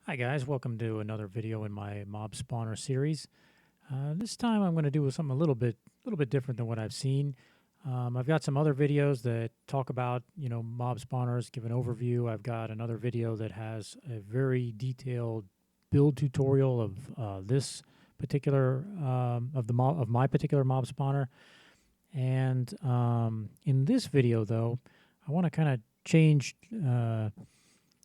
Hi guys, welcome to another video in my mob spawner series. This time I'm going to do something a little bit different than what I've seen. I've got some other videos that talk about mob spawners, give an overview. I've got another video that has a very detailed build tutorial of this particular of my particular mob spawner. And in this video, though, I want to kind of change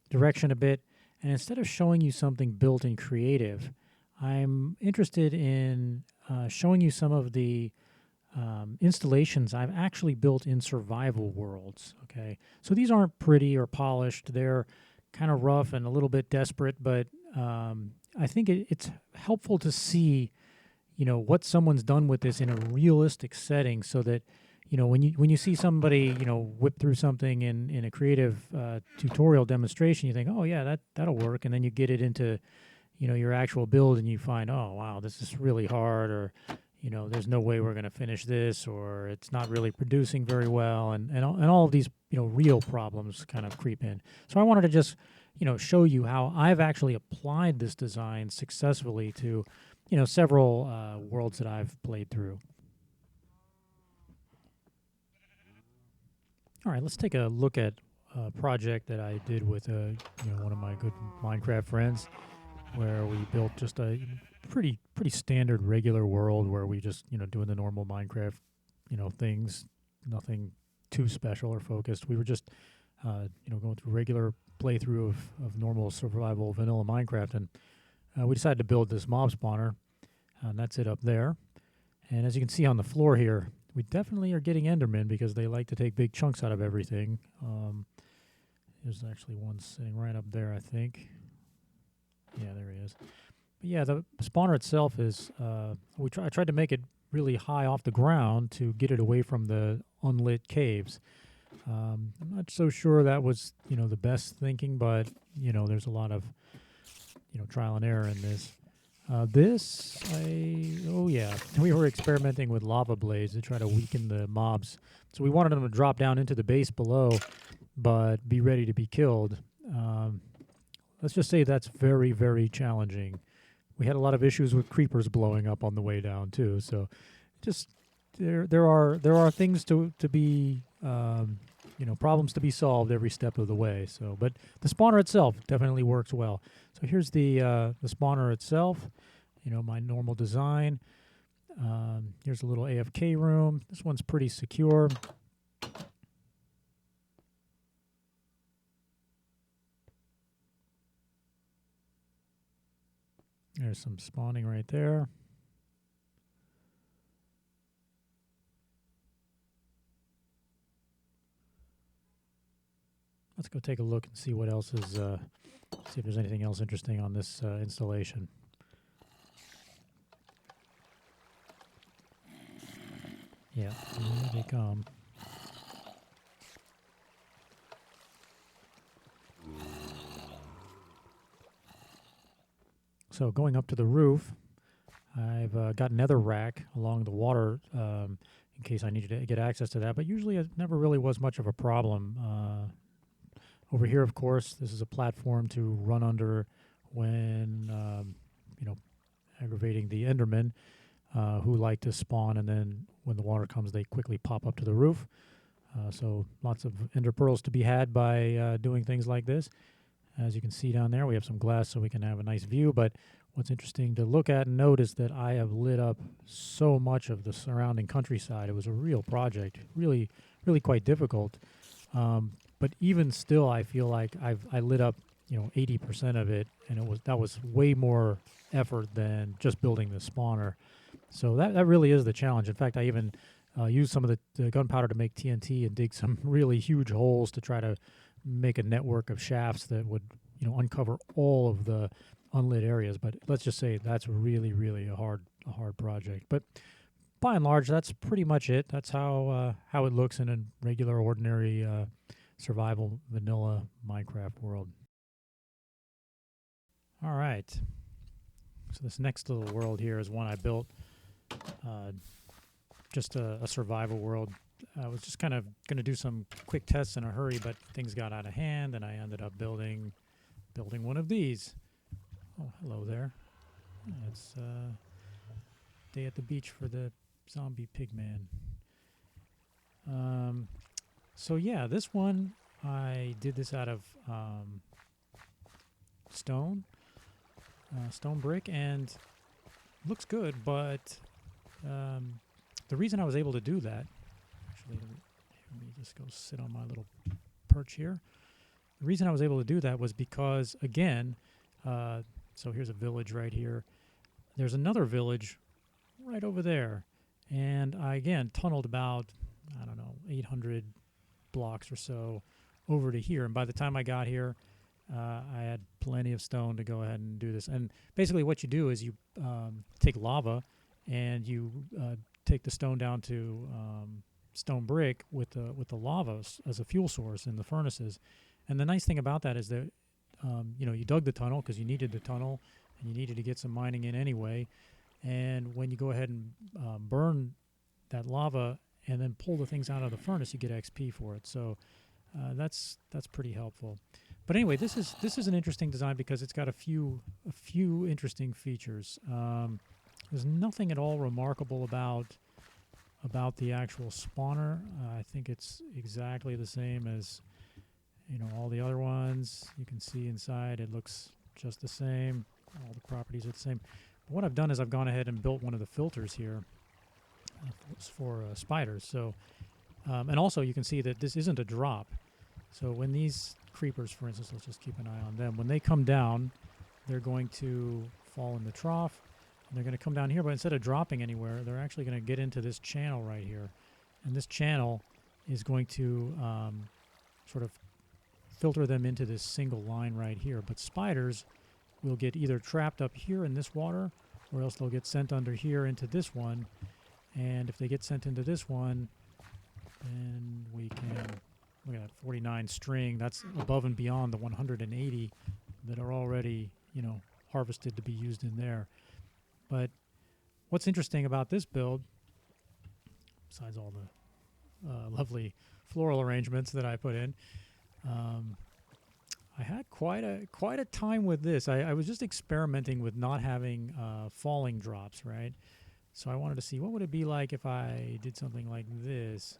direction a bit. And instead of showing you something built in creative, I'm interested in showing you some of the installations I've actually built in survival worlds. Okay, so these aren't pretty or polished. They're kind of rough and a little bit desperate, but I think it's helpful to see, what someone's done with this in a realistic setting, so that when you see somebody whip through something in a creative tutorial demonstration, you think, oh yeah, that'll work, and then you get it into your actual build and you find, oh wow, this is really hard, or there's no way we're going to finish this, or it's not really producing very well, and all of these real problems kind of creep in. So I wanted to just show you how I've actually applied this design successfully to several worlds that I've played through. All right, let's take a look at a project that I did with one of my good Minecraft friends, where we built just a pretty standard regular world where we just doing the normal Minecraft things, nothing too special or focused. We were just going through regular playthrough of normal survival vanilla Minecraft, and we decided to build this mob spawner, and that's it up there. And as you can see on the floor here, we definitely are getting Endermen because they like to take big chunks out of everything. There's actually one sitting right up there, I think. Yeah, there he is. But yeah, the spawner itself is, I tried to make it really high off the ground to get it away from the unlit caves. I'm not so sure that was, the best thinking, but, there's a lot of, trial and error in this. We were experimenting with lava blades to try to weaken the mobs. So we wanted them to drop down into the base below, but be ready to be killed. Let's just say that's very, very challenging. We had a lot of issues with creepers blowing up on the way down too. So, just there are things to be problems to be solved every step of the way. So, but the spawner itself definitely works well. So here's the spawner itself. My normal design. Here's a little AFK room. This one's pretty secure. There's some spawning right there. Let's go take a look and see what else is, see if there's anything else interesting on this installation. Yeah, here they come. So going up to the roof, I've got nether rack along the water in case I needed to get access to that, but usually it never really was much of a problem. Over here, of course, this is a platform to run under when, aggravating the Endermen, who like to spawn, and then when the water comes, they quickly pop up to the roof. So lots of ender pearls to be had by doing things like this. As you can see down there, we have some glass so we can have a nice view, but what's interesting to look at and note is that I have lit up so much of the surrounding countryside. It was a real project, really, really quite difficult. But even still, I feel like I lit up 80% of it, and that was way more effort than just building the spawner. So that really is the challenge. In fact, I even used some of the gunpowder to make TNT and dig some really huge holes to try to make a network of shafts that would uncover all of the unlit areas. But let's just say that's really, really a hard project. But by and large, that's pretty much it. That's how it looks in a regular, ordinary survival vanilla Minecraft world. All right. So this next little world here is one I built, just a survival world. I was just kind of going to do some quick tests in a hurry, but things got out of hand, and I ended up building one of these. Oh, hello there. It's day at the beach for the zombie pigman. Um, so yeah, this one I did this out of stone, stone brick, and looks good. But um, the reason I was able to do that, actually, let me just go sit on my little perch here. The reason I was able to do that was because, again, so here's a village right here. There's another village right over there. And I, again, tunneled about, I don't know, 800 blocks or so over to here. And by the time I got here, I had plenty of stone to go ahead and do this. And basically what you do is you take lava and you take the stone down to stone brick with the lava as a fuel source in the furnaces. And the nice thing about that is that you dug the tunnel because you needed the tunnel and you needed to get some mining in anyway. And when you go ahead and burn that lava and then pull the things out of the furnace, you get XP for it. So that's pretty helpful. But anyway, this is an interesting design because it's got a few interesting features. There's nothing at all remarkable about the actual spawner. I think it's exactly the same as all the other ones. You can see inside it looks just the same. All the properties are the same. But what I've done is I've gone ahead and built one of the filters here for spiders. So, and also you can see that this isn't a drop. So when these creepers, for instance, let's just keep an eye on them. When they come down, they're going to fall in the trough. And they're going to come down here, but instead of dropping anywhere, they're actually going to get into this channel right here. And this channel is going to sort of filter them into this single line right here. But spiders will get either trapped up here in this water, or else they'll get sent under here into this one. And if they get sent into this one, then we can, look at that, 49 string. That's above and beyond the 180 that are already, harvested to be used in there. But what's interesting about this build, besides all the lovely floral arrangements that I put in, I had quite a time with this. I was just experimenting with not having falling drops, right? So I wanted to see what would it be like if I did something like this.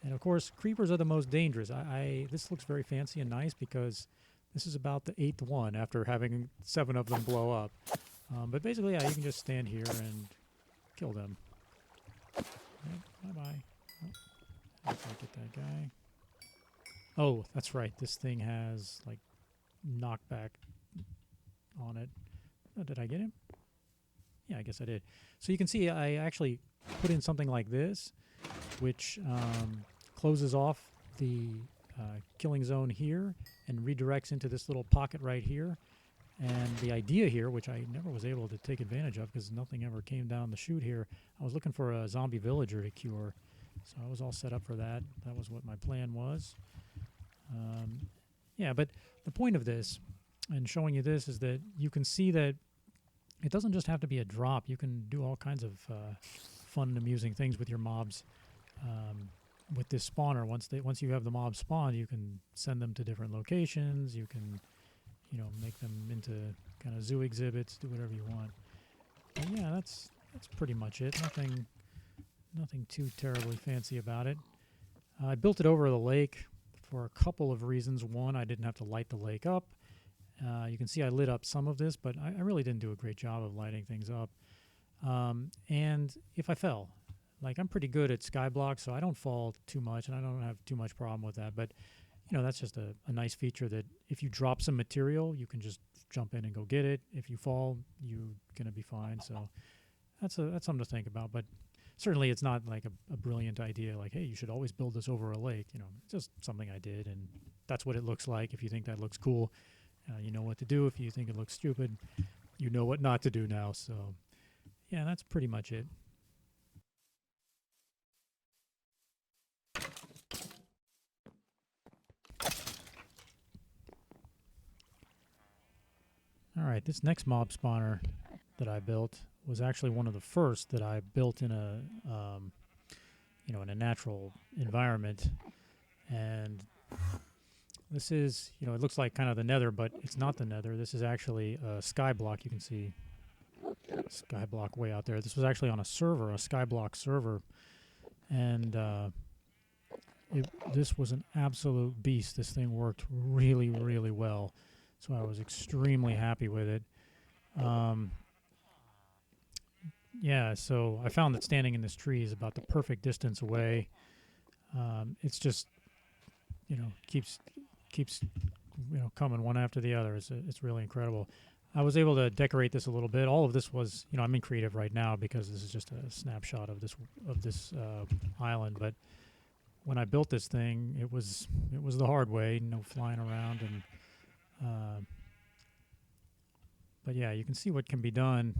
And of course, creepers are the most dangerous. This looks very fancy and nice because this is about the 8th one after having 7 of them blow up. But basically, yeah, you can just stand here and kill them. Right, bye-bye. Oh, if I get that guy. Oh, that's right. This thing has, like, knockback on it. Oh, did I get him? Yeah, I guess I did. So you can see I actually put in something like this, which closes off the killing zone here and redirects into this little pocket right here. And the idea here, which I never was able to take advantage of because nothing ever came down the chute here, I was looking for a zombie villager to cure. So I was all set up for that. That was what my plan was. Yeah, but the point of this and showing you this is that you can see that it doesn't just have to be a drop. You can do all kinds of fun and amusing things with your mobs. With this spawner, once you have the mob spawn, you can send them to different locations. You can, make them into kind of zoo exhibits. Do whatever you want. But yeah, that's pretty much it. Nothing too terribly fancy about it. I built it over the lake for a couple of reasons. One, I didn't have to light the lake up. You can see I lit up some of this, but I really didn't do a great job of lighting things up. And if I fell, like I'm pretty good at skyblock, so I don't fall too much, and I don't have too much problem with that. But, that's just a nice feature that if you drop some material, you can just jump in and go get it. If you fall, you're going to be fine. So that's something to think about. But certainly it's not like a brilliant idea, like, hey, you should always build this over a lake. It's just something I did, and that's what it looks like. If you think that looks cool, you know what to do. If you think it looks stupid, you know what not to do now. So, yeah, that's pretty much it. All right, this next mob spawner that I built was actually one of the first that I built in a, in a natural environment. And This is, it looks like kind of the nether, but it's not the nether. This is actually a sky block. You can see sky block way out there. This was actually on a server, a skyblock server, and this was an absolute beast. This thing worked really, really well, so I was extremely happy with it. Yeah, so I found that standing in this tree is about the perfect distance away. It's just, keeps coming one after the other. It's really incredible. I was able to decorate this a little bit. All of this was, I'm in creative right now because this is just a snapshot of this island. But when I built this thing, it was the hard way, no flying around, and but yeah, you can see what can be done.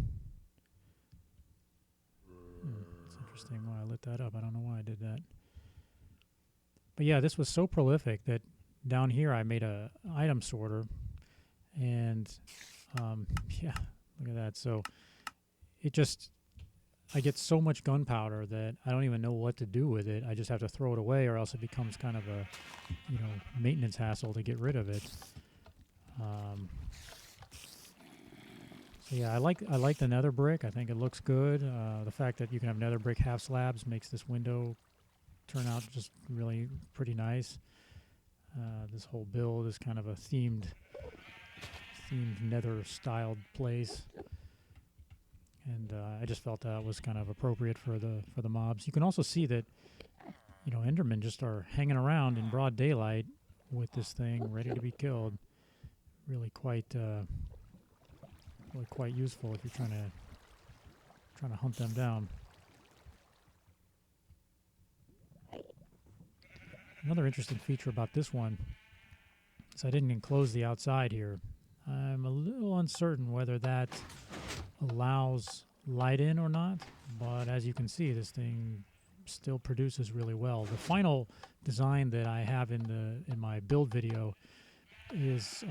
It's interesting why I lit that up. I don't know why I did that. But yeah, this was so prolific that down here I made a item sorter, and yeah, look at that. So I get so much gunpowder that I don't even know what to do with it. I just have to throw it away, or else it becomes kind of a maintenance hassle to get rid of it. So yeah, I like the nether brick. I think it looks good. The fact that you can have nether brick half slabs makes this window turn out just really pretty nice. This whole build is kind of a themed nether styled place, and I just felt that was kind of appropriate for the mobs. You can also see that Endermen just are hanging around in broad daylight with this thing ready to be killed. Really quite useful if you're trying to hunt them down. Another interesting feature about this one is I didn't enclose the outside here. I'm a little uncertain whether that allows light in or not, but as you can see, this thing still produces really well. The final design that I have in my build video is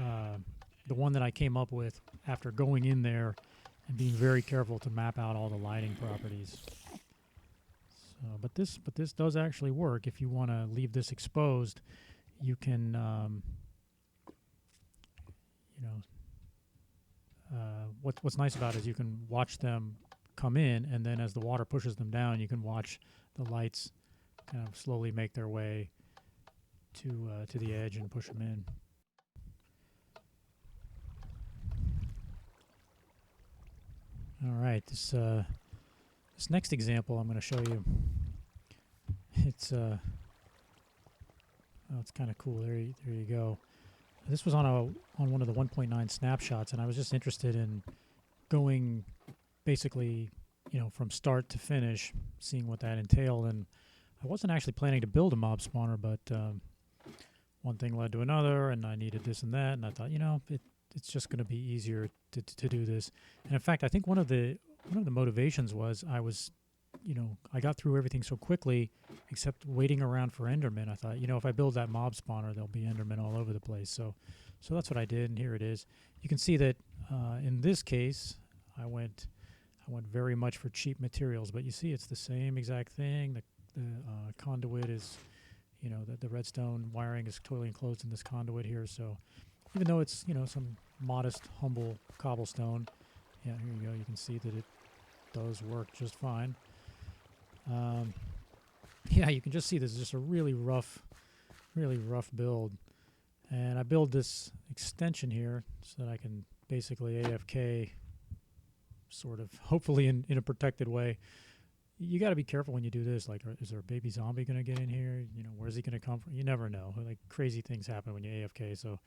the one that I came up with after going in there and being very careful to map out all the lighting properties. So, but this does actually work. If you want to leave this exposed, you can, what's nice about it is you can watch them come in, and then as the water pushes them down, you can watch the lights kind of slowly make their way to the edge and push them in. All right, this next example I'm going to show you. It's it's kind of cool. There you go. This was on one of the 1.9 snapshots, and I was just interested in going basically, from start to finish, seeing what that entailed. And I wasn't actually planning to build a mob spawner, but one thing led to another, and I needed this and that, and I thought, it's just going to be easier to do this. And in fact, I think one of the motivations was I got through everything so quickly, except waiting around for Endermen. I thought, if I build that mob spawner, there'll be Endermen all over the place. So that's what I did, and here it is. You can see that in this case, I went very much for cheap materials, but you see it's the same exact thing. The conduit is, the redstone wiring is totally enclosed in this conduit here. So even though it's, some modest, humble cobblestone, yeah, here you go. You can see that it does work just fine. Yeah, you can just see this is just a really rough build. And I build this extension here so that I can basically AFK sort of, hopefully in a protected way. You got to be careful when you do this. Like, is there a baby zombie going to get in here? Where's he going to come from? You never know. Like, crazy things happen when you AFK, so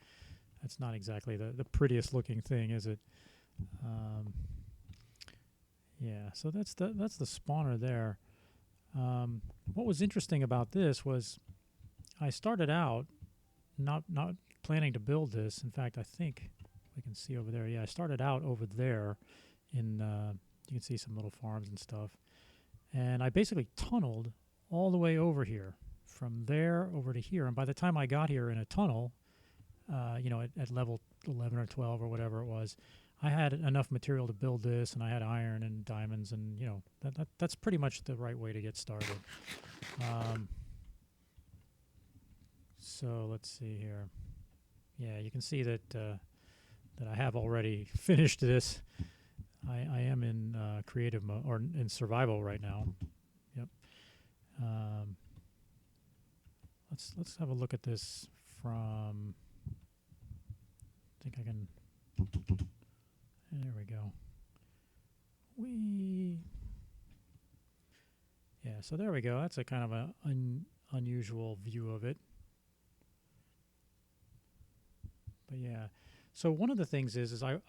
that's not exactly the prettiest looking thing, is it? Yeah, so that's the spawner there. What was interesting about this was I started out not planning to build this. In fact, I think we can see over there. Yeah, I started out over there in you can see some little farms and stuff. And I basically tunneled all the way over here, from there over to here. And by the time I got here in a tunnel, at level 11 or 12 or whatever it was, I had enough material to build this, and I had iron and diamonds, and that's pretty much the right way to get started. So let's see here. Yeah, you can see that that I have already finished this. I am in creative mode or in survival right now. Yep. Um, let's have a look at this from. I think I can. There we go. Yeah. So there we go. That's a kind of a unusual view of it. But yeah. So one of the things is I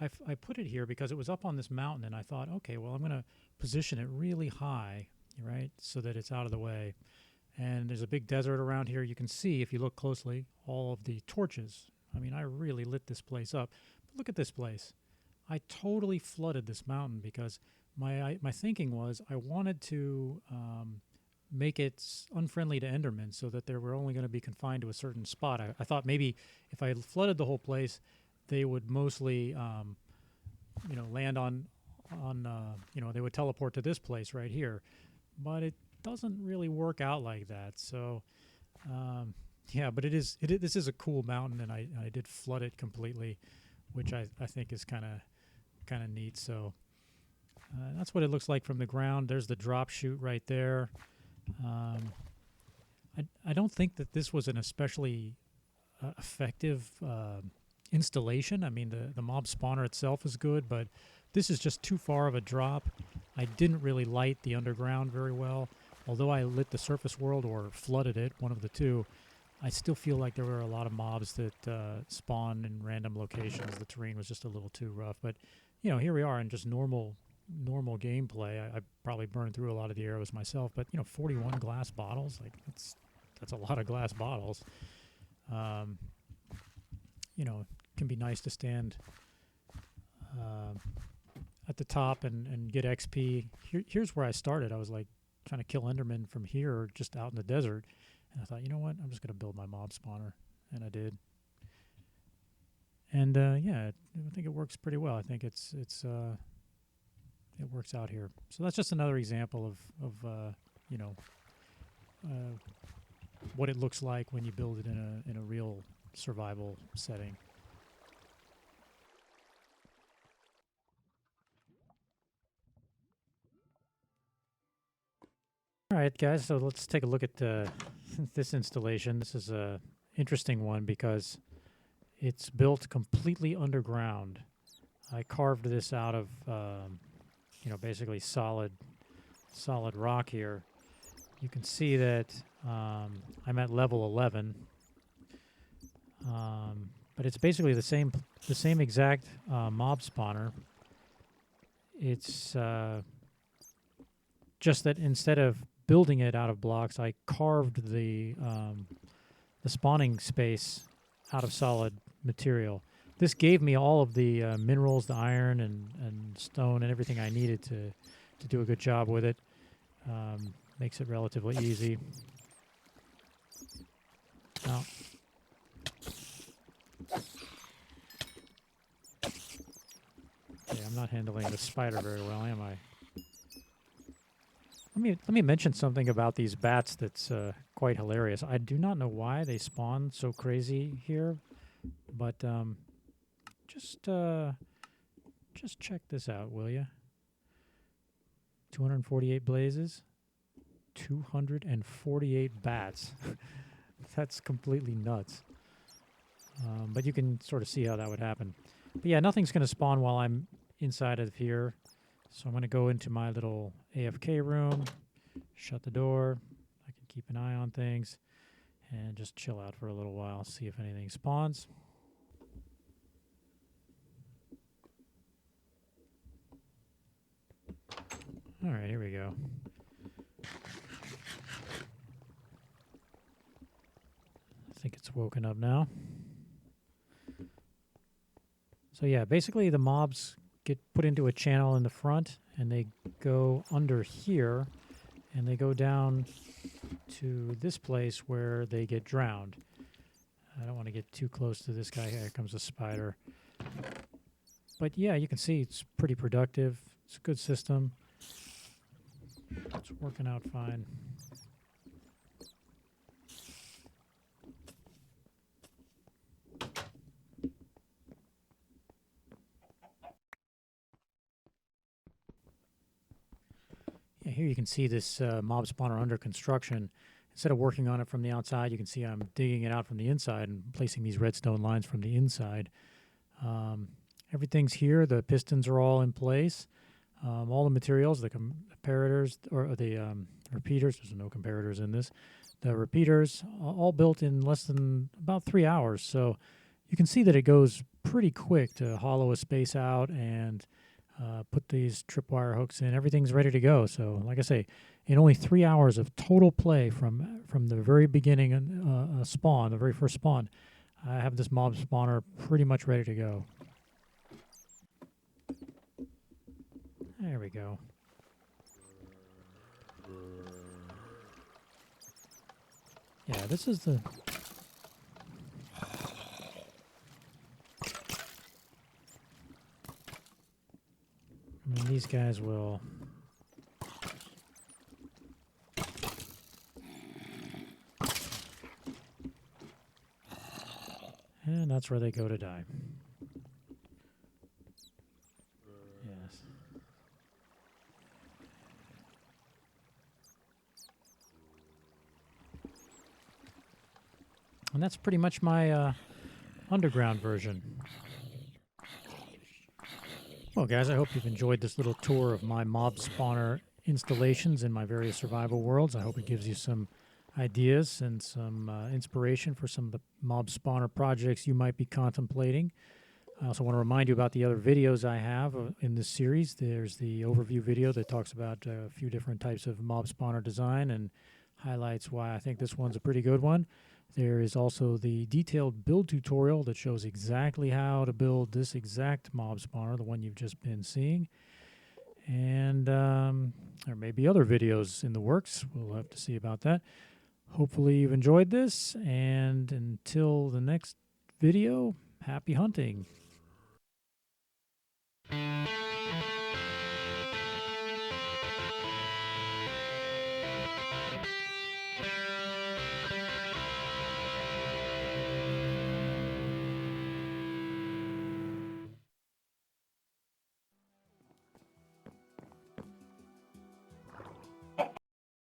put it here because it was up on this mountain, and I thought, okay, well, I'm going to position it really high, right, so that it's out of the way. And there's a big desert around here. You can see, if you look closely, all of the torches. I mean, I really lit this place up. But look at this place. I totally flooded this mountain because my thinking was I wanted to make it unfriendly to Endermen so that they were only going to be confined to a certain spot. I thought maybe if I flooded the whole place, they would mostly, land on, they would teleport to this place right here. But it doesn't really work out like that. So, yeah, but this is a cool mountain, and I did flood it completely, which I think is kind of neat. So that's what it looks like from the ground. There's the drop chute right there. I don't think that this was an especially effective installation. I mean, the mob spawner itself is good, but this is just too far of a drop. I didn't really light the underground very well. Although I lit the surface world or flooded it, one of the two, I still feel like there were a lot of mobs that spawned in random locations. The terrain was just a little too rough. But, here we are in just normal gameplay. I probably burned through a lot of the arrows myself. But, 41 glass bottles, like that's a lot of glass bottles. It can be nice to stand at the top and get XP. Here's where I started. I was like trying to kill Endermen from here, just out in the desert. And I thought, you know what? I'm just going to build my mob spawner. And I did. And I think it works pretty well. I think it works out here. So that's just another example of what it looks like when you build it in a real survival setting. All right, guys, so let's take a look at this installation. This is a interesting one because it's built completely underground. I carved this out of, basically solid rock here. You can see that I'm at level 11, but it's basically the same exact mob spawner. It's just that instead of building it out of blocks, I carved the spawning space out of solid material. This gave me all of the minerals, the iron and stone and everything I needed to do a good job with it. Makes it relatively easy. Now, I'm not handling the spider very well, am I? Let me mention something about these bats that's quite hilarious. I do not know why they spawn so crazy here, but just check this out, will you? 248 blazes, 248 bats. That's completely nuts. But you can sort of see how that would happen. But yeah, nothing's going to spawn while I'm inside of here. So I'm going to go into my little AFK room, shut the door. I can keep an eye on things and just chill out for a little while, see if anything spawns. All right, here we go. I think it's woken up now. So yeah, basically the mobs get put into a channel in the front, and they go under here, and they go down to this place where they get drowned. I don't want to get too close to this guy. Here comes a spider. But yeah, you can see it's pretty productive. It's a good system. It's working out fine. Here you can see this mob spawner under construction. Instead of working on it from the outside, you can see I'm digging it out from the inside and placing these redstone lines from the inside. Everything's here. The pistons are all in place. All the materials, the comparators, or the repeaters, there's no comparators in this. The repeaters, all built in less than about 3 hours. So you can see that it goes pretty quick to hollow a space out and put these tripwire hooks in. Everything's ready to go. So, like I say, in only 3 hours of total play from the very beginning spawn, the very first spawn, I have this mob spawner pretty much ready to go. There we go. Yeah, this is the... I mean, these guys will... And that's where they go to die. Yes. And that's pretty much my underground version. Well, guys, I hope you've enjoyed this little tour of my mob spawner installations in my various survival worlds. I hope it gives you some ideas and some inspiration for some of the mob spawner projects you might be contemplating. I also want to remind you about the other videos I have in this series. There's the overview video that talks about a few different types of mob spawner design and highlights why I think this one's a pretty good one. There is also the detailed build tutorial that shows exactly how to build this exact mob spawner, the one you've just been seeing. And there may be other videos in the works. We'll have to see about that. Hopefully you've enjoyed this, and until the next video, happy hunting.